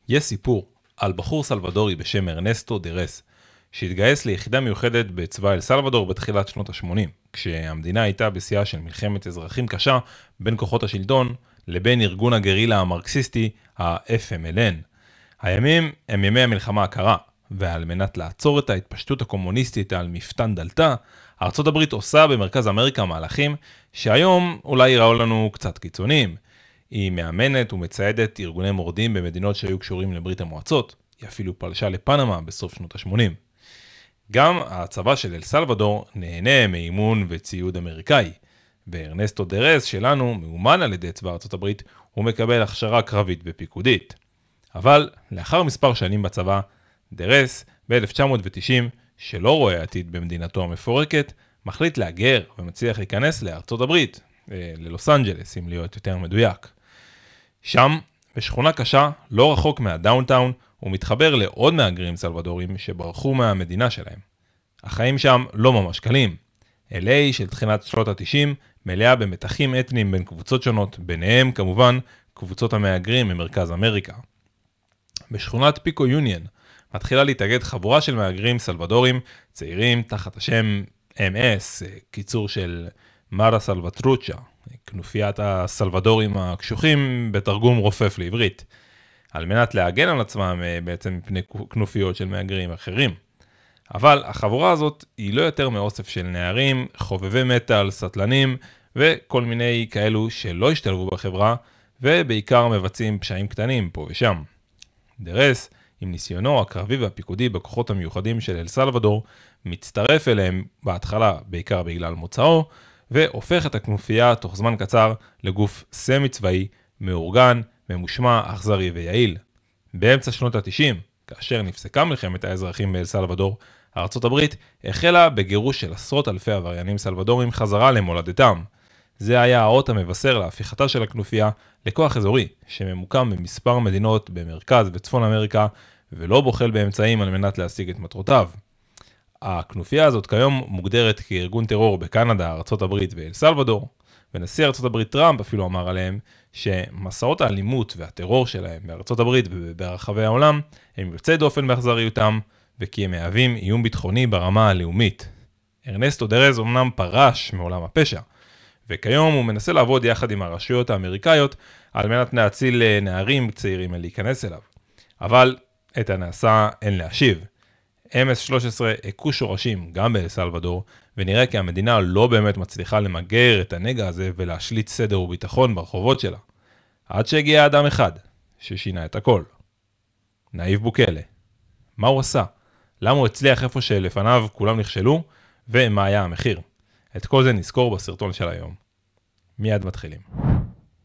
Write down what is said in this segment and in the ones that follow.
יש סיפור על בחור סלבדורי בשם ארנסטו דרס, שהתגייס ליחידה מיוחדת בצבא אל סלבדור בתחילת שנות ה-80, כשהמדינה הייתה בשיאה של מלחמת אזרחים קשה בין כוחות השלטון לבין ארגון הגרילה המרקסיסטי ה-FMLN. הימים הם ימי המלחמה הקרה, ועל מנת לעצור את ההתפשטות הקומוניסטית על מפתן דלתה, ארצות הברית עושה במרכז אמריקה מהלכים שהיום אולי יראו לנו קצת קיצוניים. היא מאמנת ומציידת ארגוני מורדים במדינות שהיו קשורים לברית המועצות. היא אפילו פלשה לפנמה בסוף שנות ה-80. גם הצבא של אל סלבדור נהנה מאימון וציוד אמריקאי. וארנסטו דרס שלנו מאומן על ידי צבא ארצות הברית, הוא מקבל הכשרה קרבית ופיקודית. אבל לאחר מספר שנים בצבא, דרס ב-1990, שלא רואה עתיד במדינתו המפורקת, מחליט להגר ומצליח להיכנס לארצות הברית, ללוס אנג'לס, אם להיות יותר מדויק. שם, בשכונה קשה, לא רחוק מהדאונטאון, הוא מתחבר לעוד מהגרים סלבדורים שברחו מהמדינה שלהם. החיים שם לא ממש קלים. LA של תחילת שנות ה-90 מלאה במתחים אתניים בין קבוצות שונות, ביניהם כמובן קבוצות המהגרים ממרכז אמריקה. בשכונת פיקו יוניון מתחילה להתאגד חבורה של מהגרים סלבדורים צעירים תחת השם MS, קיצור של מרה סלבטרוצ'ה, כנופיית הסלבדורים הקשוחים בתרגום רופף לעברית, על מנת להגן על עצמם בעצם מפני כנופיות של מהגרים אחרים. אבל החבורה הזאת היא לא יותר מאוסף של נערים, חובבי מטל, סטלנים וכל מיני כאלו שלא השתלבו בחברה ובעיקר מבצעים פשעים קטנים פה ושם. דרס, עם ניסיונו הקרבי והפיקודי בכוחות המיוחדים של אל סלבדור, מצטרף אליהם בהתחלה בעיקר בגלל מוצאו, והופך את הכנופיה תוך זמן קצר לגוף סמי צבאי, מאורגן, ממושמע, אכזרי ויעיל. באמצע שנות ה-90, כאשר נפסקה מלחמת האזרחים באל סלבדור, ארצות הברית החלה בגירוש של עשרות אלפי עבריינים סלבדורים חזרה למולדתם. זה היה האות המבשר להפיכתה של הכנופיה לכוח אזורי, שממוקם במספר מדינות במרכז וצפון אמריקה, ולא בוחל באמצעים על מנת להשיג את מטרותיו. הכנופיה הזאת כיום מוגדרת כארגון טרור בקנדה, ארצות הברית ואל סלבדור, ונשיא ארצות הברית טראמפ אפילו אמר עליהם שמסעות האלימות והטרור שלהם בארצות הברית וברחבי העולם הם יוצאי דופן באכזריותם, וכי הם מהווים איום ביטחוני ברמה הלאומית. ארנסטו דרס אמנם פרש מעולם הפשע, וכיום הוא מנסה לעבוד יחד עם הרשויות האמריקאיות על מנת להציל נערים צעירים להיכנס אליו. אבל את הנעשה אין להשיב. MS-13 הכו שורשים גם באל סלבדור, ונראה כי המדינה לא באמת מצליחה למגר את הנגע הזה ולהשליט סדר וביטחון ברחובות שלה. עד שהגיע אדם אחד ששינה את הכל. נאיב בוקלה. מה הוא עשה? למה הוא הצליח איפה שלפניו כולם נכשלו? ומה היה המחיר? את כל זה נזכור בסרטון של היום. מיד מתחילים.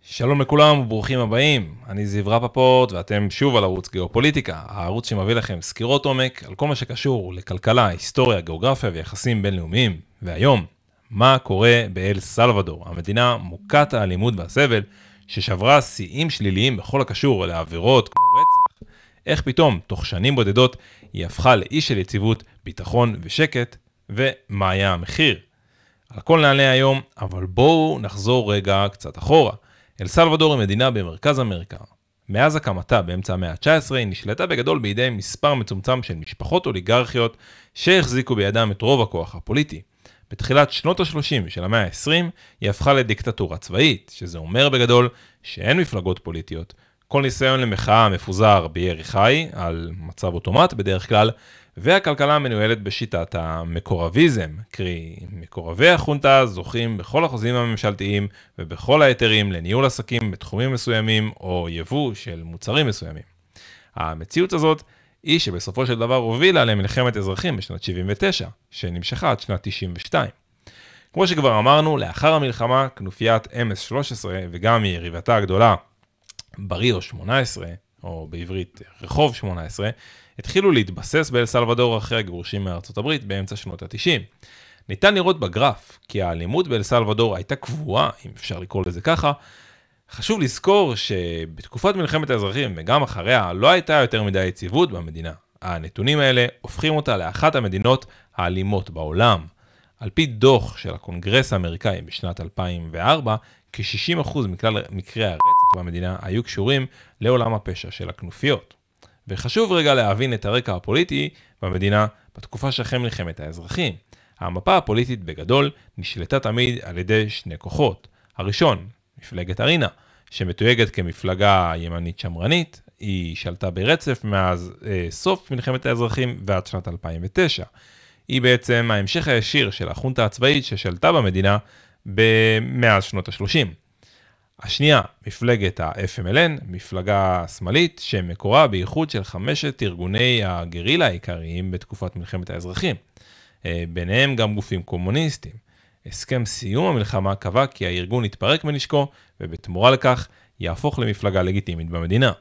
שלום לכולם וברוכים הבאים, אני זיו רפפורט ואתם שוב על ערוץ גיאופוליטיקה, הערוץ שמביא לכם סקירות עומק על כל מה שקשור לכלכלה, היסטוריה, גיאוגרפיה ויחסים בינלאומיים. והיום, מה קורה באל סלבדור, המדינה מוכת האלימות והסבל ששברה שיאים שליליים בכל הקשור לעבירות כמו רצח. איך פתאום, תוך שנים בודדות, היא הפכה לאיש של יציבות, ביטחון ושקט, ומה היה המחיר? על הכל נעלה היום, אבל בואו נחזור רגע קצת אחורה. אל סלבדור היא מדינה במרכז אמריקה. מאז הקמתה באמצע המאה ה-19 היא נשלטה בגדול בידי מספר מצומצם של משפחות אוליגרכיות שהחזיקו בידם את רוב הכוח הפוליטי. בתחילת שנות ה-30 של המאה ה-20 היא הפכה לדיקטטורה צבאית, שזה אומר בגדול שאין מפלגות פוליטיות. כל ניסיון למחאה מפוזר בירי חי, על מצב אוטומט בדרך כלל, והכלכלה מנוהלת בשיטת המקורביזם, קרי מקורבי החונטה זוכים בכל החוזים הממשלתיים ובכל ההיתרים לניהול עסקים בתחומים מסוימים או יבוא של מוצרים מסוימים. המציאות הזאת היא שבסופו של דבר הובילה למלחמת אזרחים בשנת 79, שנמשכה עד שנת 92. כמו שכבר אמרנו, לאחר המלחמה כנופיית MS-13 וגם יריבתה הגדולה בריו 18, או בעברית רחוב 18, התחילו להתבסס באל סלבדור אחרי הגירושים מארצות הברית באמצע שנות ה-90. ניתן לראות בגרף כי האלימות באל סלבדור הייתה קבועה, אם אפשר לקרוא לזה ככה. חשוב לזכור שבתקופת מלחמת האזרחים וגם אחריה לא הייתה יותר מדי יציבות במדינה. הנתונים האלה הופכים אותה לאחת המדינות האלימות בעולם. על פי דוח של הקונגרס האמריקאי בשנת 2004, כ-60% מכלל מקרי הרצח במדינה היו קשורים לעולם הפשע של הכנופיות. וחשוב רגע להבין את הרקע הפוליטי במדינה בתקופה שאחרי מלחמת האזרחים. המפה הפוליטית בגדול נשלטה תמיד על ידי שני כוחות. הראשון, מפלגת ארינה, שמתויגת כמפלגה ימנית שמרנית, היא שלטה ברצף מאז סוף מלחמת האזרחים ועד שנת 2009. היא בעצם ההמשך הישיר של החונטה הצבאית ששלטה במדינה מאז שנות ה-30. השנייה, מפלגת ה-FMLN, מפלגה שמאלית שמקורה בייחוד של 5 ארגוני הגרילה העיקריים בתקופת מלחמת האזרחים. ביניהם גם גופים קומוניסטיים. הסכם סיום המלחמה קבע כי הארגון יתפרק מנשקו, ובתמורה לכך יהפוך למפלגה לגיטימית במדינה.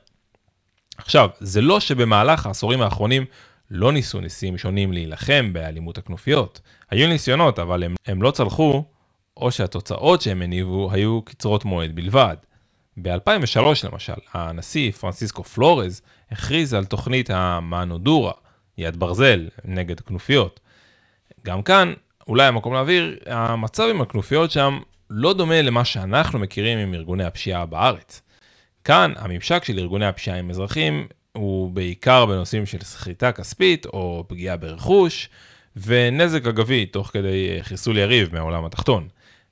עכשיו, זה לא שבמהלך העשורים האחרונים לא ניסו נשיאים שונים להילחם באלימות הכנופיות. היו ניסיונות, אבל הם לא צלחו, או שהתוצאות שהם הניבו היו קצרות מועד בלבד. ב-2003 למשל, הנשיא פרנסיסקו פלורז הכריז על תוכנית המאנו-דורה, יד ברזל, נגד כנופיות. גם כאן, אולי המקום להעביר, המצב עם הכנופיות שם לא דומה למה שאנחנו מכירים עם ארגוני הפשיעה בארץ. כאן, הממשק של ארגוני הפשיעה עם אזרחים הוא בעיקר בנושאים של סחיטה כספית או פגיעה ברכוש, ונזק אגבי תוך כדי חיסול יריב מהעולם התחתון.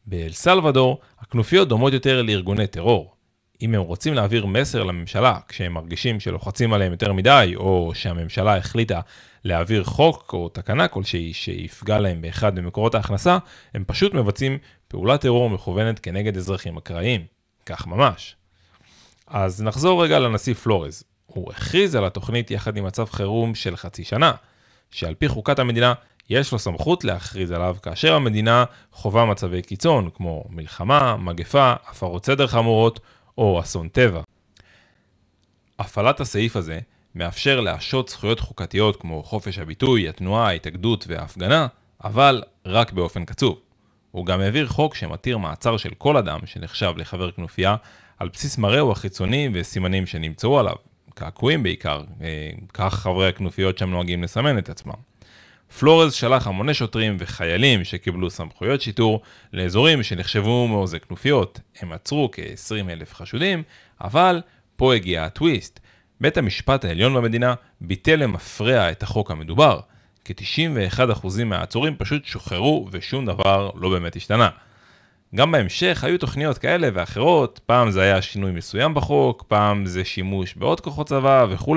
באל סלבדור, הכנופיות דומות יותר לארגוני טרור. אם הם רוצים להעביר מסר לממשלה, כשהם מרגישים שלוחצים עליהם יותר מדי, או שהממשלה החליטה להעביר חוק או תקנה כלשהי שיפגע להם באחד ממקורות ההכנסה, הם פשוט מבצעים פעולת טרור מכוונת כנגד אזרחים אקראיים. כך ממש. אז נחזור רגע לנשיא פלורז. הוא הכריז על התוכנית יחד עם מצב חירום של חצי שנה, שעל פי חוקת המדינה יש לו סמכות להכריז עליו כאשר המדינה חובה מצבי קיצון, כמו מלחמה, מגפה, הפרות סדר חמורות או אסון טבע. הפעלת הסעיף הזה מאפשר להשעות זכויות חוקתיות כמו חופש הביטוי, התנועה, ההתאגדות וההפגנה, אבל רק באופן קצוב. הוא גם העביר חוק שמתיר מעצר של כל אדם שנחשב לחבר כנופיה על בסיס מראהו החיצוני וסימנים שנמצאו עליו, קעקועים בעיקר, כך חברי הכנופיות שם נוהגים לסמן את עצמם. פלורז שלח המוני שוטרים וחיילים שקיבלו סמכויות שיטור לאזורים שנחשבו מעוזי כנופיות. הם עצרו כ-20,000 חשודים, אבל פה הגיע הטוויסט. בית המשפט העליון במדינה ביטל למפרע את החוק המדובר. כ-91% מהעצורים פשוט שוחררו ושום דבר לא באמת השתנה. גם בהמשך היו תוכניות כאלה ואחרות, פעם זה היה שינוי מסוים בחוק, פעם זה שימוש בעוד כוחות צבא וכו'.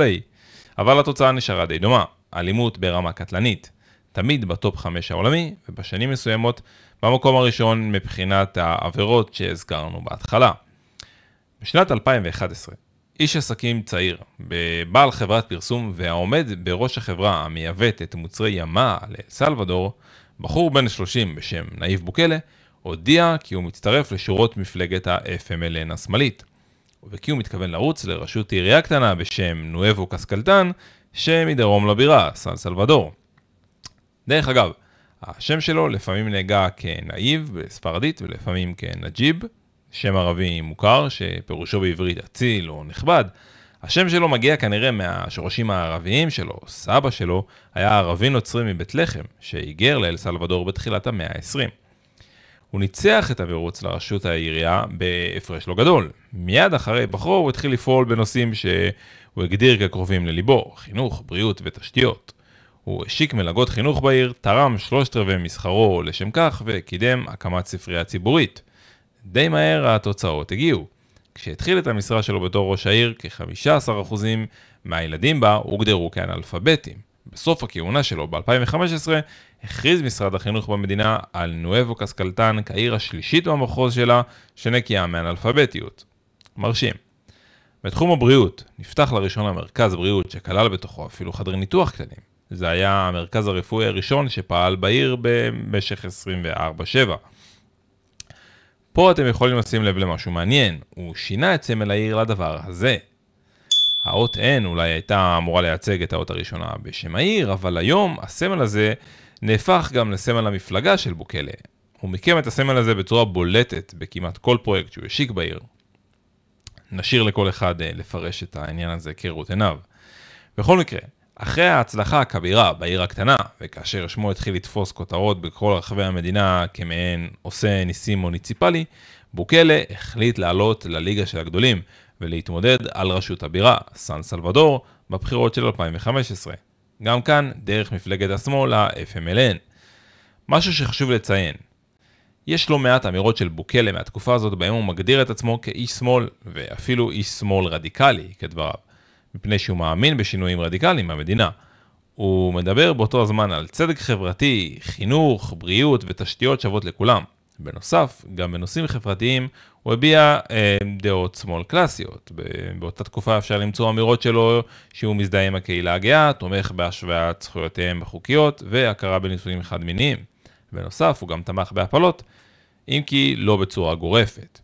אבל התוצאה נשארה די דומה, אלימות ברמה קטלנית. תמיד בטופ 5 העולמי, ובשנים מסוימות במקום הראשון מבחינת העבירות שהזכרנו בהתחלה. בשנת 2011, איש עסקים צעיר, בעל חברת פרסום והעומד בראש החברה המייבאת את מוצרי ימה לאל סלבדור, בחור בן 30 בשם נאיב בוקלה, הודיע כי הוא מצטרף לשורות מפלגת ה-FMLN השמאלית, וכי הוא מתכוון לרוץ לראשות עירייה קטנה בשם נואבו קסקלטן, שמדרום לבירה, סן סלבדור. דרך אגב, השם שלו לפעמים נהגה כנאיב בספרדית ולפעמים כנג'יב, שם ערבי מוכר שפירושו בעברית אציל או נכבד. השם שלו מגיע כנראה מהשורשים הערביים שלו. סבא שלו היה ערבי נוצרי מבית לחם שהיגר לאל סלבדור בתחילת המאה ה-20. הוא ניצח את המרוץ לראשות העירייה בהפרש לא גדול. מיד אחרי בחרו הוא התחיל לפעול בנושאים שהוא הגדיר כקרובים לליבו, חינוך, בריאות ותשתיות. הוא השיק מלגות חינוך בעיר, תרם 3/4 מסחרו לשם כך וקידם הקמת ספרייה ציבורית. די מהר התוצאות הגיעו. כשהתחיל את המשרה שלו בתור ראש העיר, כ-15% מהילדים בה הוגדרו כאנאלפביתים. בסוף הכהונה שלו ב-2015 הכריז משרד החינוך במדינה על נואבו קסקלטן כעיר השלישית במחוז שלה שנקייה מאנאלפביתיות. מרשים. בתחום הבריאות נפתח לראשונה מרכז בריאות שכלל בתוכו אפילו חדרי ניתוח קטנים. זה היה המרכז הרפואי הראשון שפעל בעיר במשך 24/7. פה אתם יכולים לשים לב למשהו מעניין, הוא שינה את סמל העיר לדבר הזה. האות N אולי הייתה אמורה לייצג את האות הראשונה בשם העיר, אבל היום הסמל הזה נהפך גם לסמל המפלגה של בוקלה. הוא מיקם את הסמל הזה בצורה בולטת בכמעט כל פרויקט שהוא השיק בעיר. נשאיר לכל אחד לפרש את העניין הזה כראות עיניו. בכל מקרה, אחרי ההצלחה הכבירה בעיר הקטנה, וכאשר שמו התחיל לתפוס כותרות בכל רחבי המדינה כמעין עושה ניסים מוניציפלי, בוקלה החליט לעלות לליגה של הגדולים, ולהתמודד על ראשות הבירה, סן סלבדור, בבחירות של 2015. גם כאן דרך מפלגת השמאל, ה-FMLN. משהו שחשוב לציין, יש לא מעט אמירות של בוקלה מהתקופה הזאת בהם הוא מגדיר את עצמו כאיש שמאל, ואפילו איש שמאל רדיקלי כדבריו, מפני שהוא מאמין בשינויים רדיקליים במדינה. הוא מדבר באותו הזמן על צדק חברתי, חינוך, בריאות ותשתיות שוות לכולם. בנוסף, גם בנושאים חברתיים הוא הביע דעות שמאל קלאסיות. באותה תקופה אפשר למצוא אמירות שלו שהוא מזדהה עם הקהילה הגאה, תומך בהשוואת זכויותיהם החוקיות והכרה בנישואים חד מיניים. בנוסף, הוא גם תמך בהפלות, אם כי לא בצורה גורפת.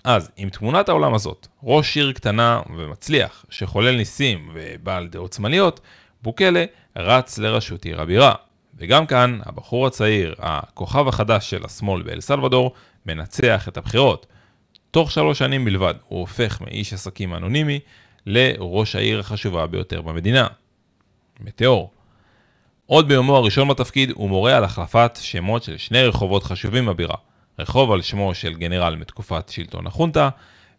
אז, עם תמונת העולם הזאת, ראש עיר קטנה ומצליח, שחולל ניסים ובעל דעות שמאליות, בוקלה רץ לראשות עיר הבירה. וגם כאן, הבחור הצעיר, הכוכב החדש של השמאל באל סלבדור, מנצח את הבחירות. תוך 3 שנים בלבד, הוא הופך מאיש עסקים אנונימי לראש העיר החשובה ביותר במדינה. מטאור. עוד ביומו הראשון בתפקיד הוא מורה על החלפת שמות של 2 רחובות חשובים בבירה. רחוב על שמו של גנרל מתקופת שלטון החונטה,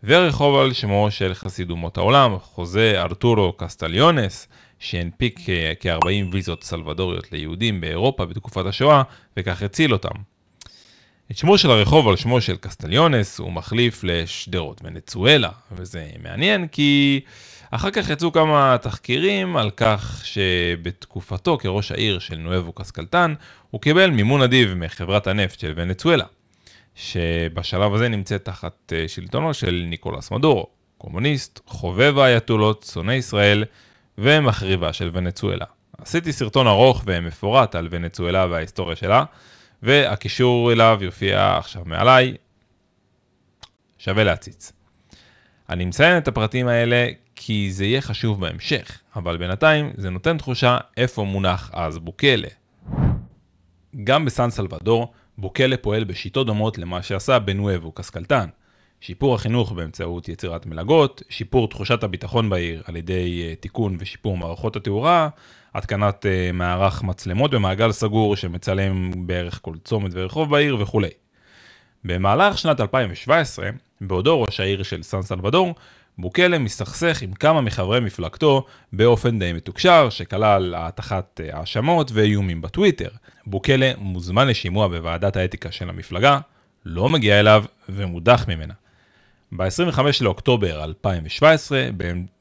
ורחוב על שמו של חסיד אומות העולם, חוזה ארתורו קסטליונס, שהנפיק כ-40 ויזות סלבדוריות ליהודים באירופה בתקופת השואה, וכך הציל אותם. את שמו של הרחוב על שמו של קסטליונס הוא מחליף לשדרות ונצואלה, וזה מעניין כי אחר כך יצאו כמה תחקירים על כך שבתקופתו כראש העיר של נואבו קסקלטן, הוא קיבל מימון אדיב מחברת הנפט של ונצואלה, שבשלב הזה נמצאת תחת שלטונו של ניקולס מדורו, קומוניסט, חובב האייתולות, שונא ישראל ומחריבה של ונצואלה. עשיתי סרטון ארוך ומפורט על ונצואלה וההיסטוריה שלה, והקישור אליו יופיע עכשיו מעליי, שווה להציץ. אני מציין את הפרטים האלה כי זה יהיה חשוב בהמשך, אבל בינתיים זה נותן תחושה איפה מונח אז בוקלה. גם בסן סלבדור, בוקלה פועל בשיטות דומות למה שעשה בנואבו קסקלטן. שיפור החינוך באמצעות יצירת מלגות, שיפור תחושת הביטחון בעיר על ידי תיקון ושיפור מערכות התאורה, התקנת מערך מצלמות במעגל סגור שמצלם בערך כל צומת ורחוב בעיר וכו'. במהלך שנת 2017, בעודו ראש העיר של סן סלבדור, בוקלה מסתכסך עם כמה מחברי מפלגתו באופן די מתוקשר, שכלל הטחת האשמות ואיומים בטוויטר. בוקלה מוזמן לשימוע בוועדת האתיקה של המפלגה, לא מגיע אליו ומודח ממנה. ב-25 לאוקטובר 2017,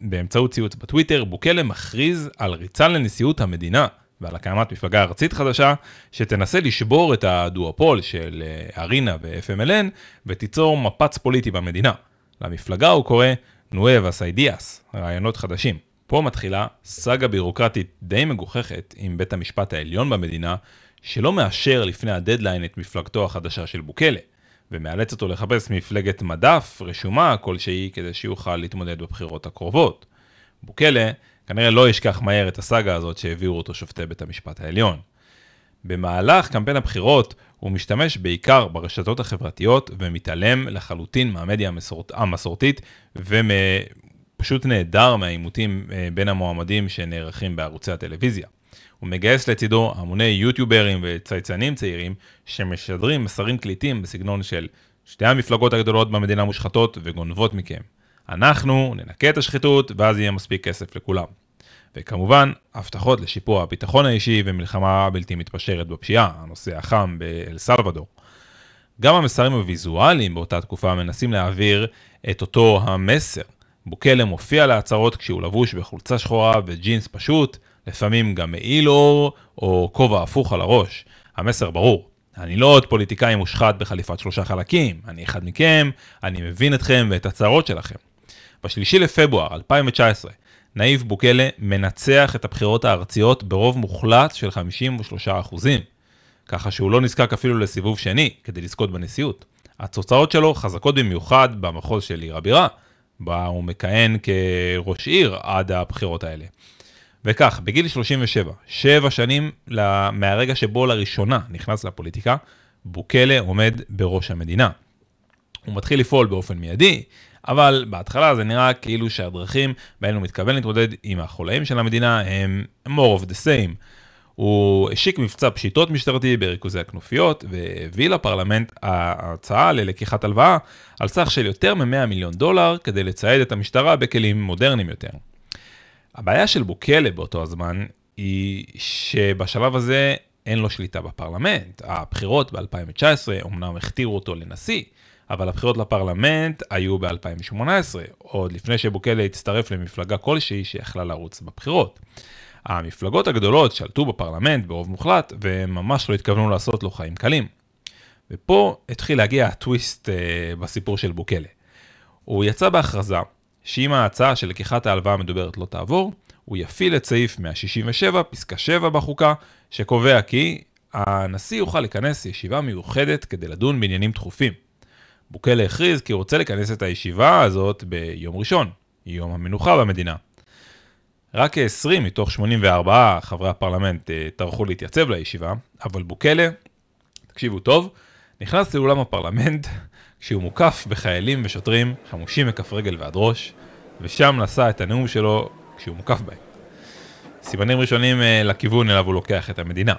באמצעות ציוץ בטוויטר, בוקלה מכריז על ריצה לנשיאות המדינה ועל הקמת מפלגה ארצית חדשה שתנסה לשבור את הדואופול של ארינה ו-FMLN ותיצור מפץ פוליטי במדינה. למפלגה הוא קורא נואבס אידיאס, רעיונות חדשים. פה מתחילה סאגה בירוקרטית די מגוחכת עם בית המשפט העליון במדינה, שלא מאשר לפני הדדליין את מפלגתו החדשה של בוקלה, ומאלץ אותו לחפש מפלגת מדף רשומה כלשהי כדי שיוכל להתמודד בבחירות הקרובות. בוקלה כנראה לא ישכח מהר את הסאגה הזאת שהביאו אותו שופטי בית המשפט העליון. במהלך קמפיין הבחירות הוא משתמש בעיקר ברשתות החברתיות ומתעלם לחלוטין מהמדיה המסורתית ופשוט נהדר מהעימותים בין המועמדים שנערכים בערוצי הטלוויזיה. הוא מגייס לצידו המוני יוטיוברים וצייצנים צעירים שמשדרים מסרים קליטים בסגנון של שתי המפלגות הגדולות במדינה מושחתות וגונבות מכם. אנחנו ננקה את השחיתות ואז יהיה מספיק כסף לכולם. וכמובן, הבטחות לשיפור הביטחון האישי ומלחמה בלתי מתפשרת בפשיעה, הנושא החם באל סלבדור. גם המסרים הוויזואליים באותה תקופה מנסים להעביר את אותו המסר. בוקלה מופיע להצהרות כשהוא לבוש בחולצה שחורה וג'ינס פשוט, לפעמים גם מעיל אור או כובע הפוך על הראש. המסר ברור. אני לא עוד פוליטיקאי מושחת בחליפת 3 חלקים. אני אחד מכם, אני מבין אתכם ואת הצהרות שלכם. ב3 לפברואר 2019, נאיב בוקלה מנצח את הבחירות הארציות ברוב מוחלט של 53%, ככה שהוא לא נזקק אפילו לסיבוב שני כדי לזכות בנשיאות. התוצאות שלו חזקות במיוחד במחוז של עיר הבירה, בה הוא מכהן כראש עיר עד הבחירות האלה. וכך, בגיל 37, 7 שנים מהרגע שבו לראשונה נכנס לפוליטיקה, בוקלה עומד בראש המדינה. הוא מתחיל לפעול באופן מיידי, אבל בהתחלה זה נראה כאילו שהדרכים בהן הוא מתכוון להתמודד עם החולאים של המדינה הם more of the same. הוא השיק מבצע פשיטות משטרתי בריכוזי הכנופיות, והביא לפרלמנט ההצעה ללקיחת הלוואה על סך של יותר מ$100 מיליון כדי לצייד את המשטרה בכלים מודרניים יותר. הבעיה של בוקלה באותו הזמן היא שבשלב הזה אין לו שליטה בפרלמנט. הבחירות ב-2019 אומנם הכתירו אותו לנשיא, אבל הבחירות לפרלמנט היו ב-2018, עוד לפני שבוקלה הצטרף למפלגה כלשהי שיכלה לרוץ בבחירות. המפלגות הגדולות שלטו בפרלמנט ברוב מוחלט, וממש לא התכוונו לעשות לו חיים קלים. ופה התחיל להגיע הטוויסט בסיפור של בוקלה. הוא יצא בהכרזה שאם ההצעה של לקיחת ההלוואה המדוברת לא תעבור, הוא יפעיל את סעיף 167, פסקה 7 בחוקה, שקובע כי הנשיא יוכל לכנס ישיבה מיוחדת כדי לדון בעניינים דחופים. בוקלה הכריז כי הוא רוצה לכנס את הישיבה הזאת ביום ראשון, יום המנוחה במדינה. רק 20 מתוך 84 חברי הפרלמנט טרחו להתייצב לישיבה, אבל בוקלה, תקשיבו טוב, נכנס לאולם הפרלמנט כשהוא מוקף בחיילים ושוטרים חמושים מכף רגל ועד ראש, ושם נשא את הנאום שלו כשהוא מוקף בהם. סימנים ראשונים לכיוון אליו הוא לוקח את המדינה.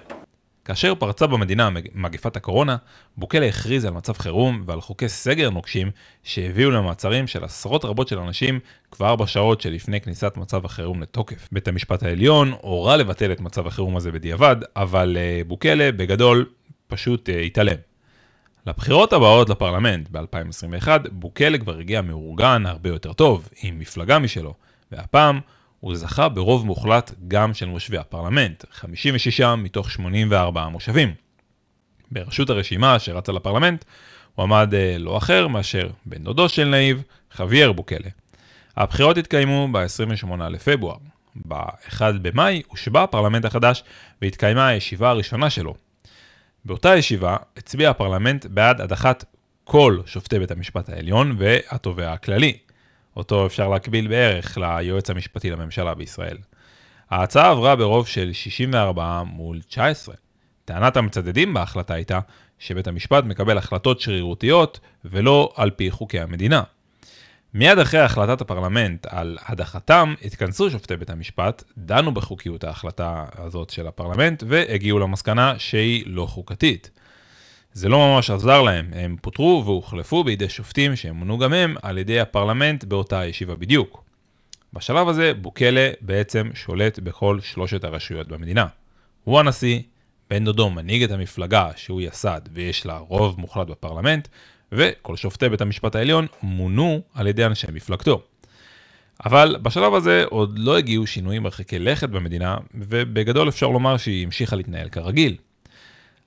כאשר פרצה במדינה מגפת הקורונה, בוקלה הכריז על מצב חירום ועל חוקי סגר נוקשים שהביאו למעצרים של עשרות רבות של אנשים כבר בשעות שלפני כניסת מצב החירום לתוקף. בית המשפט העליון הורה לבטל את מצב החירום הזה בדיעבד, אבל בוקלה בגדול פשוט התעלם. לבחירות הבאות לפרלמנט ב-2021, בוקלה כבר הגיע מאורגן הרבה יותר טוב, עם מפלגה משלו, והפעם הוא זכה ברוב מוחלט גם של מושבי הפרלמנט, 56 מתוך 84 מושבים. בראשות הרשימה שרצה לפרלמנט, הוא עמד לא אחר מאשר בן דודו של נאיב, חוויאר בוקלה. הבחירות התקיימו ב-28 לפברואר. ב-1 במאי הושבע הפרלמנט החדש והתקיימה הישיבה הראשונה שלו. באותה ישיבה הצביע הפרלמנט בעד הדחת כל שופטי בית המשפט העליון והתובע הכללי. אותו אפשר להקביל בערך ליועץ המשפטי לממשלה בישראל. ההצעה עברה ברוב של 64 מול 19. טענת המצדדים בהחלטה הייתה שבית המשפט מקבל החלטות שרירותיות ולא על פי חוקי המדינה. מיד אחרי החלטת הפרלמנט על הדחתם, התכנסו שופטי בית המשפט, דנו בחוקיות ההחלטה הזאת של הפרלמנט והגיעו למסקנה שהיא לא חוקתית. זה לא ממש עזר להם, הם פוטרו והוחלפו בידי שופטים שמונו גם הם על ידי הפרלמנט באותה ישיבה בדיוק. בשלב הזה בוקלה בעצם שולט בכל שלושת הרשויות במדינה. הוא הנשיא, בן דודו מנהיג את המפלגה שהוא יסד ויש לה רוב מוחלט בפרלמנט, וכל שופטי בית המשפט העליון מונו על ידי אנשי מפלגתו. אבל בשלב הזה עוד לא הגיעו שינויים מרחיקי לכת במדינה, ובגדול אפשר לומר שהיא המשיכה להתנהל כרגיל.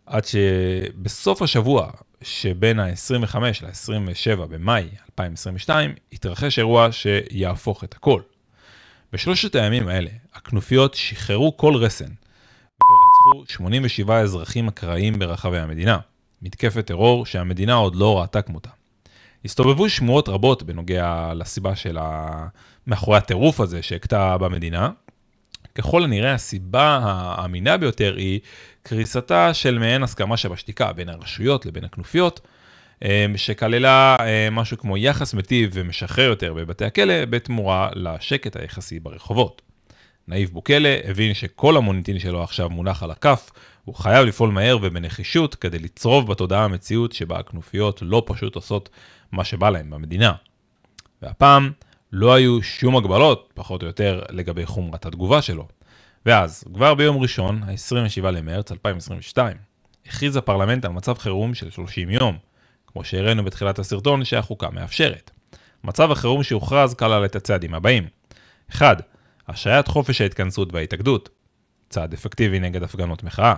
עד שבסוף השבוע שבין ה-25 ל-27 במאי 2022 התרחש אירוע שיהפוך את הכל. בשלושת הימים האלה הכנופיות שחררו כל רסן ורצחו 87 אזרחים אקראיים ברחבי המדינה. מתקפת טרור שהמדינה עוד לא ראתה כמותה. הסתובבו שמועות רבות בנוגע לסיבה של מאחורי הטירוף הזה שהקטע במדינה. ככל הנראה הסיבה האמינה ביותר היא קריסתה של מעין הסכמה שבשתיקה בין הרשויות לבין הכנופיות, שכללה משהו כמו יחס מטיב ומשחרר יותר בבתי הכלא בתמורה לשקט היחסי ברחובות. נאיב בוקלה הבין שכל המוניטין שלו עכשיו מונח על הכף, הוא חייב לפעול מהר ובנחישות כדי לצרוב בתודעה המציאות שבה הכנופיות לא פשוט עושות מה שבא להם במדינה. והפעם לא היו שום הגבלות, פחות או יותר, לגבי חומרת התגובה שלו. ואז, כבר ביום ראשון, ה-27 למרץ 2022, הכריז הפרלמנט על מצב חירום של 30 יום, כמו שהראינו בתחילת הסרטון שהחוקה מאפשרת. מצב החירום שהוכרז כלל את הצעדים הבאים. 1. השעיית חופש ההתכנסות וההתאגדות, צעד אפקטיבי נגד הפגנות מחאה.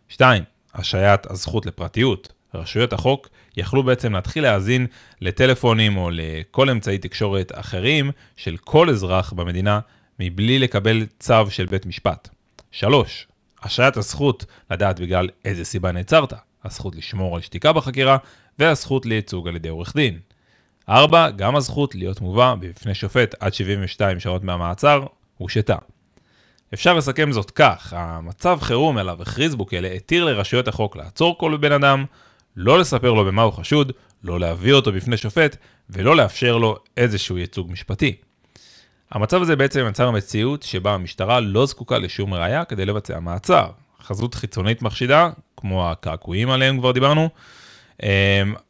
2. השעיית הזכות לפרטיות. רשויות החוק יכלו בעצם להתחיל להאזין לטלפונים או לכל אמצעי תקשורת אחרים של כל אזרח במדינה מבלי לקבל צו של בית משפט. 3. השעיית הזכות לדעת בגלל איזה סיבה נעצרת, הזכות לשמור על שתיקה בחקירה והזכות לייצוג על ידי עורך דין. 4. גם הזכות להיות מובא בפני שופט עד 72 שעות מהמעצר הושתה. אפשר לסכם זאת כך, המצב חירום אליו הכריז בוקלה התיר לרשויות החוק לעצור כל בן אדם, לא לספר לו במה הוא חשוד, לא להביא אותו בפני שופט ולא לאפשר לו איזשהו ייצוג משפטי. המצב הזה בעצם יצר מציאות שבה המשטרה לא זקוקה לשום ראיה כדי לבצע מעצר. חזות חיצונית מחשידה, כמו הקעקועים עליהם כבר דיברנו,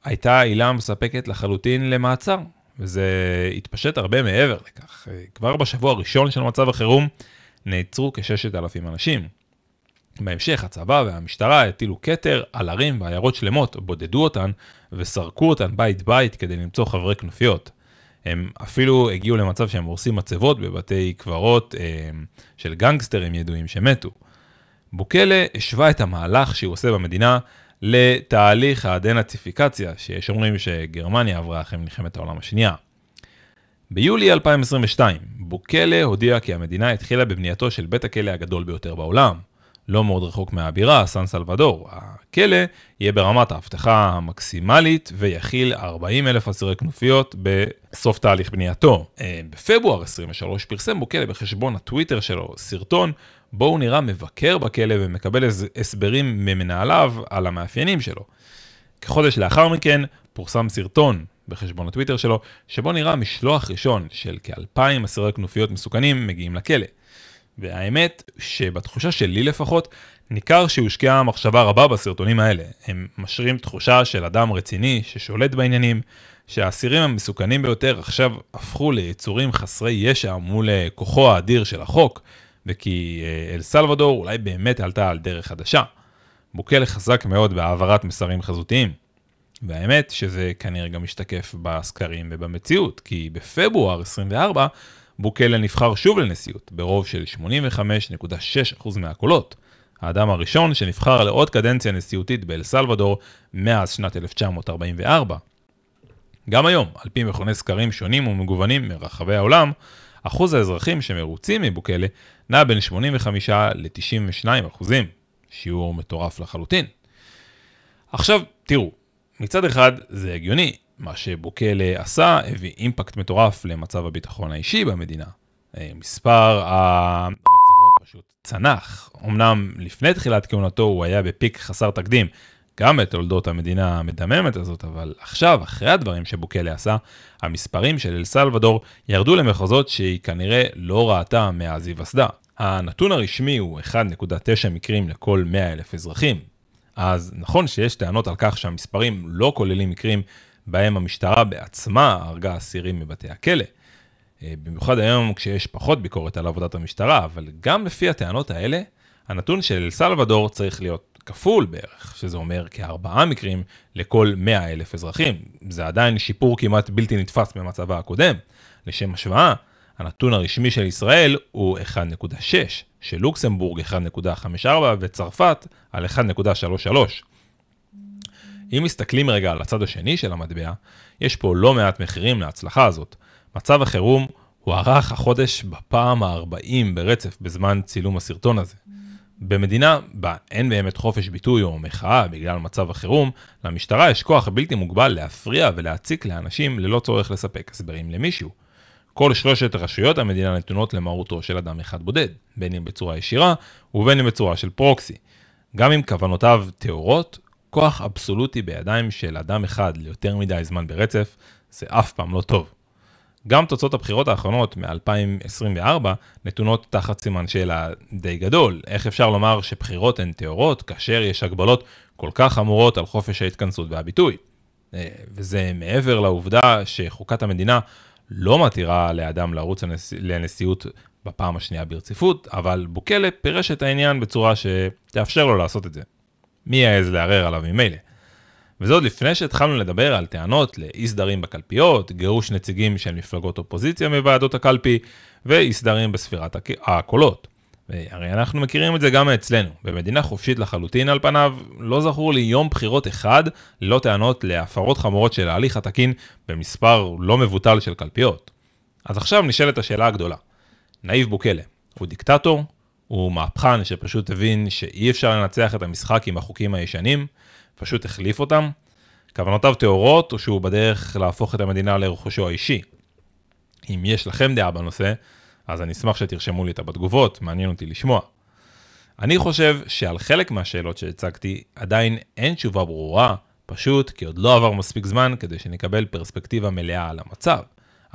הייתה עילה מספקת לחלוטין למעצר, וזה התפשט הרבה מעבר לכך. כבר בשבוע הראשון של מצב החירום נעצרו כ6,000 אנשים. בהמשך הצבא והמשטרה הטילו כתר על ערים ועיירות שלמות, בודדו אותן וסרקו אותן בית בית כדי למצוא חברי כנופיות. הם אפילו הגיעו למצב שהם הורסים מצבות בבתי קברות של גנגסטרים ידועים שמתו. בוקלה השווה את המהלך שהוא עושה במדינה לתהליך הדנאציפיקציה, שיש אומרים שגרמניה עברה אחרי מלחמת העולם השנייה. ביולי 2022, בוקלה הודיע כי המדינה התחילה בבנייתו של בית הכלא הגדול ביותר בעולם. לא מאוד רחוק מהבירה, סן סלוודור. הכלא יהיה ברמת האבטחה המקסימלית ויכיל 40,000 אסירי כנופיות בסוף תהליך בנייתו. בפברואר 23 פרסם בוקלה בחשבון הטוויטר שלו סרטון בו הוא נראה מבקר בכלא ומקבל הסברים ממנהליו על המאפיינים שלו. כחודש לאחר מכן פורסם סרטון בחשבון הטוויטר שלו שבו נראה משלוח ראשון של כ2,000 אסירי כנופיות מסוכנים מגיעים לכלא. והאמת שבתחושה שלי לפחות, ניכר שהושקעה מחשבה רבה בסרטונים האלה. הם משרים תחושה של אדם רציני ששולט בעניינים, שהאסירים המסוכנים ביותר עכשיו הפכו ליצורים חסרי ישע מול כוחו האדיר של החוק, וכי אל סלוודור אולי באמת עלתה על דרך חדשה. בוקלה חזק מאוד בהעברת מסרים חזותיים. והאמת שזה כנראה גם משתקף בסקרים ובמציאות, כי בפברואר 24, בוקלה נבחר שוב לנשיאות, ברוב של 85.6% מהקולות. האדם הראשון שנבחר לעוד קדנציה נשיאותית באל סלוודור מאז שנת 1944. גם היום, על פי מכוני סקרים שונים ומגוונים מרחבי העולם, אחוז האזרחים שמרוצים מבוקלה נע בין 85 ל-92%, שיעור מטורף לחלוטין. עכשיו, תראו, מצד אחד זה הגיוני, מה שבוקלה עשה הביא אימפקט מטורף למצב הביטחון האישי במדינה. מספר הרציחות פשוט צנח. אמנם לפני תחילת כהונתו הוא היה בפיק חסר תקדים, גם בתולדות המדינה המדממת הזאת, אבל עכשיו, אחרי הדברים שבוקלה עשה, המספרים של אל סלוודור ירדו למחוזות שהיא כנראה לא ראתה מאז היווסדה. הנתון הרשמי הוא 1.9 מקרים לכל 100,000 אזרחים. אז נכון שיש טענות על כך שהמספרים לא כוללים מקרים בהם המשטרה בעצמה הרגה אסירים מבתי הכלא. במיוחד היום כשיש פחות ביקורת על עבודת המשטרה, אבל גם לפי הטענות האלה, הנתון של אל סלוודור צריך להיות כפול בערך, שזה אומר כ4 מקרים לכל 100,000 אזרחים. זה עדיין שיפור כמעט בלתי נתפס במצבה הקודם. לשם השוואה, הנתון הרשמי של ישראל הוא 1.6, של לוקסמבורג 1.54 וצרפת על 1.33. אם מסתכלים רגע על הצד השני של המטבע, יש פה לא מעט מחירים להצלחה הזאת. מצב החירום הוא ערך החודש בפעם ה-40 ברצף בזמן צילום הסרטון הזה. במדינה בה אין באמת חופש ביטוי או מחאה בגלל מצב החירום, למשטרה יש כוח בלתי מוגבל להפריע ולהציק לאנשים ללא צורך לספק הסברים למישהו. כל 3 רשויות המדינה נתונות למרותו של אדם אחד בודד, בין אם בצורה ישירה ובין אם בצורה של פרוקסי. גם אם כוונותיו תיאורות, כוח אבסולוטי בידיים של אדם אחד ליותר מדי זמן ברצף, זה אף פעם לא טוב. גם תוצאות הבחירות האחרונות מ-2024 נתונות תחת סימן שאלה די גדול. איך אפשר לומר שבחירות הן תיאורות כאשר יש הגבלות כל כך חמורות על חופש ההתכנסות והביטוי? וזה מעבר לעובדה שחוקת המדינה לא מתירה לאדם לרוץ לנשיאות בפעם השנייה ברציפות, אבל בוקלה פירש את העניין בצורה שתאפשר לו לעשות את זה. מי יעז לערער עליו ממילא? וזאת לפני שהתחלנו לדבר על טענות לאי סדרים בקלפיות, גירוש נציגים של מפלגות אופוזיציה מוועדות הקלפי, ואי סדרים בספירת הקולות. הרי אנחנו מכירים את זה גם אצלנו. במדינה חופשית לחלוטין על פניו, לא זכור לי יום בחירות אחד ללא טענות להפרות חמורות של ההליך התקין במספר לא מבוטל של קלפיות. אז עכשיו נשאלת השאלה הגדולה. נאיב בוקלה, הוא דיקטטור? הוא מהפכן שפשוט הבין שאי אפשר לנצח את המשחק עם החוקים הישנים? פשוט החליף אותם? כוונותיו תיאורות או שהוא בדרך להפוך את המדינה לרכושו האישי? אם יש לכם דעה בנושא, אז אני אשמח שתרשמו לי אותה בתגובות, מעניין אותי לשמוע. אני חושב שעל חלק מהשאלות שהצגתי עדיין אין תשובה ברורה, פשוט כי עוד לא עבר מספיק זמן כדי שנקבל פרספקטיבה מלאה על המצב.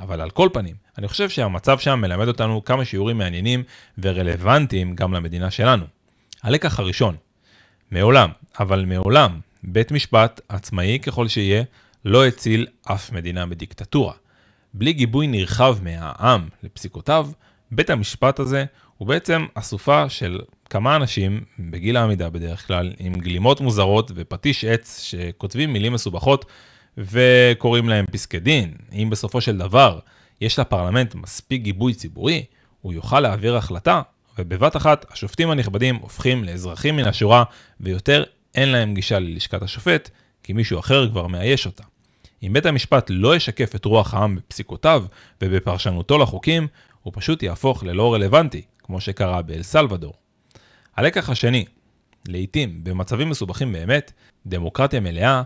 אבל על כל פנים, אני חושב שהמצב שם מלמד אותנו כמה שיעורים מעניינים ורלוונטיים גם למדינה שלנו. הלקח הראשון, מעולם, אבל מעולם, בית משפט עצמאי ככל שיהיה, לא הציל אף מדינה בדיקטטורה. בלי גיבוי נרחב מהעם לפסיקותיו, בית המשפט הזה הוא בעצם אסופה של כמה אנשים בגיל העמידה בדרך כלל, עם גלימות מוזרות ופטיש עץ שכותבים מילים מסובכות וקוראים להם פסקי דין. אם בסופו של דבר יש לפרלמנט מספיק גיבוי ציבורי, הוא יוכל להעביר החלטה, ובבת אחת השופטים הנכבדים הופכים לאזרחים מן השורה, ויותר אין להם גישה ללשכת השופט, כי מישהו אחר כבר מאייש אותה. אם בית המשפט לא ישקף את רוח העם בפסיקותיו ובפרשנותו לחוקים, הוא פשוט יהפוך ללא רלוונטי, כמו שקרה באל סלבדור. הלקח השני, לעתים במצבים מסובכים באמת, דמוקרטיה מלאה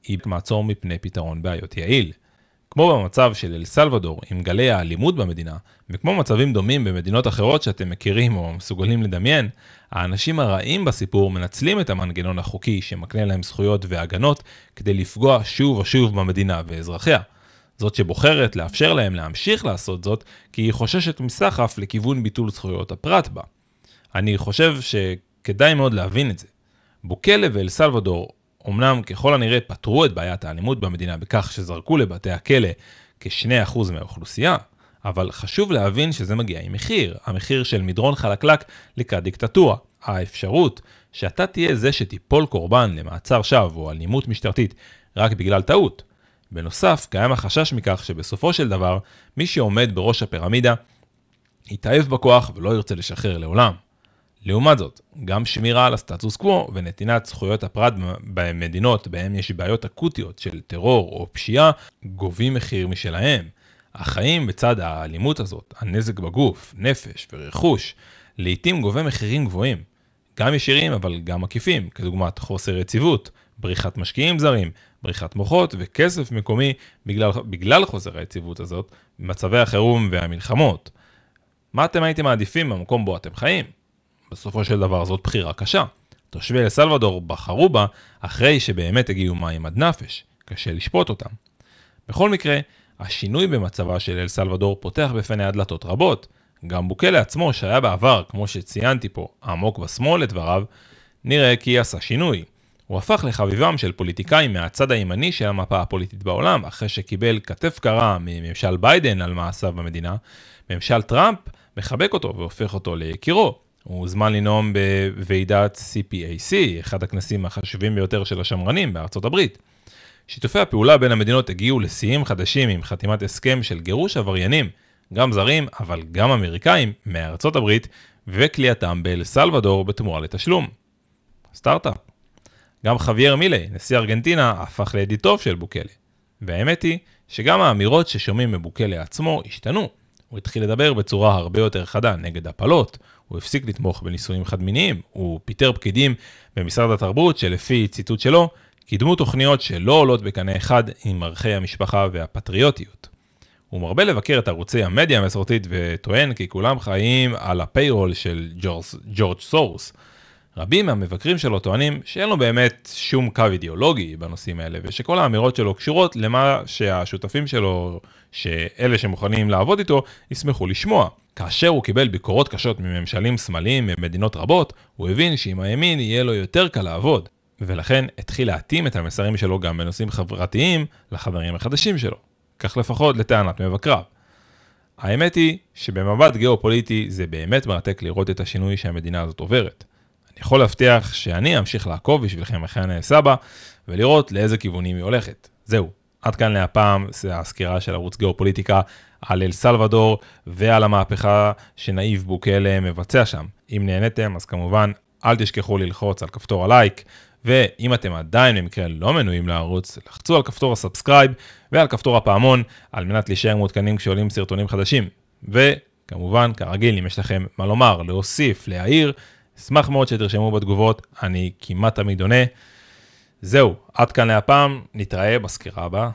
היא מעצור מפני פתרון בעיות יעיל. כמו במצב של אל סלבדור עם גלי האלימות במדינה, וכמו מצבים דומים במדינות אחרות שאתם מכירים או מסוגלים לדמיין, האנשים הרעים בסיפור מנצלים את המנגנון החוקי שמקנה להם זכויות והגנות כדי לפגוע שוב ושוב במדינה ואזרחיה. זאת שבוחרת לאפשר להם להמשיך לעשות זאת כי היא חוששת מסחף לכיוון ביטול זכויות הפרט בה. אני חושב שכדאי מאוד להבין את זה. בוקלה ואל סלבדור אמנם ככל הנראה פתרו את בעיית האלימות במדינה בכך שזרקו לבתי הכלא כ2% מהאוכלוסייה, אבל חשוב להבין שזה מגיע עם מחיר, המחיר של מדרון חלקלק לקראת דיקטטורה. האפשרות שאתה תהיה זה שתיפול קורבן למעצר שווא או אלימות משטרתית רק בגלל טעות. בנוסף, קיים החשש מכך שבסופו של דבר מי שעומד בראש הפירמידה יתאהב בכוח ולא ירצה לשחרר לעולם. לעומת זאת, גם שמירה על הסטטוס קוו ונתינת זכויות הפרט במדינות בהן יש בעיות אקוטיות של טרור או פשיעה גובים מחיר משלהם. החיים בצד האלימות הזאת, הנזק בגוף, נפש ורכוש, לעתים גובה מחירים גבוהים. גם ישירים אבל גם עקיפים, כדוגמת חוסר יציבות, בריחת משקיעים זרים, בריחת מוחות וכסף מקומי בגלל חוסר היציבות הזאת, במצבי החירום והמלחמות. מה אתם הייתם מעדיפים במקום בו אתם חיים? בסופו של דבר זאת בחירה קשה. תושבי אל סלבדור בחרו בה אחרי שבאמת הגיעו מים עד נפש. קשה לשפוט אותם. בכל מקרה, השינוי במצבה של אל סלבדור פותח בפני הדלתות רבות. גם בוקלה עצמו שהיה בעבר, כמו שציינתי פה, עמוק בשמאל לדבריו, נראה כי עשה שינוי. הוא הפך לחביבם של פוליטיקאים מהצד הימני של המפה הפוליטית בעולם, אחרי שקיבל כתף קרה מממשל ביידן על מעשיו במדינה. ממשל טראמפ מחבק אותו והופך אותו ליקירו. הוא זמן לנאום בוועידת CPAC, אחד הכנסים החשובים ביותר של השמרנים בארצות הברית. שיתופי הפעולה בין המדינות הגיעו לשיאים חדשים עם חתימת הסכם של גירוש עבריינים, גם זרים אבל גם אמריקאים מארצות הברית, וכליאתם באל סלבדור בתמורה לתשלום. סטארט-אפ. גם חווייר מילי, נשיא ארגנטינה, הפך לידידו של בוקלה. והאמת היא שגם האמירות ששומעים מבוקלה עצמו השתנו. הוא התחיל לדבר בצורה הרבה יותר חדה נגד הפלות, הוא הפסיק לתמוך בניסויים חד-מיניים, הוא פיטר פקידים במשרד התרבות שלפי ציטוט שלו, קידמו תוכניות שלא עולות בקנה אחד עם ערכי המשפחה והפטריוטיות. הוא מרבה לבקר את ערוצי המדיה המסורתית וטוען כי כולם חיים על הפיירול של ג'ורג' סורוס. רבים מהמבקרים שלו טוענים שאין לו באמת שום קו אידיאולוגי בנושאים האלה, ושכל האמירות שלו קשורות למה שהשותפים שלו, שאלה שמוכנים לעבוד איתו, ישמחו לשמוע. כאשר הוא קיבל ביקורות קשות מממשלים שמאליים ממדינות רבות, הוא הבין שעם הימין יהיה לו יותר קל לעבוד, ולכן התחיל להתאים את המסרים שלו גם בנושאים חברתיים לחברים החדשים שלו. כך לפחות לטענת מבקריו. האמת היא שבמבט גיאופוליטי זה באמת מרתק לראות את השינוי שהמדינה הזאת עוברת. אני יכול להבטיח שאני אמשיך לעקוב בשבילכם אחרי הנעשה בה, ולראות לאיזה כיוונים היא הולכת. זהו, עד כאן להפעם, זה הסקירה של ערוץ גיאופוליטיקה על אל סלבדור ועל המהפכה שנאיב בוקלה מבצע שם. אם נהניתם, אז כמובן אל תשכחו ללחוץ על כפתור הלייק, ואם אתם עדיין במקרה לא מנויים לערוץ, לחצו על כפתור הסאבסקרייב ועל כפתור הפעמון על מנת להישאר מעודכנים כשעולים סרטונים חדשים. וכמובן, כרגיל, אם יש לכם מה לומר, להוסיף, להעיר, אשמח מאוד שתרשמו בתגובות, אני כמעט תמיד עונה. זהו, עד כאן להפעם, נתראה בסקירה הבאה.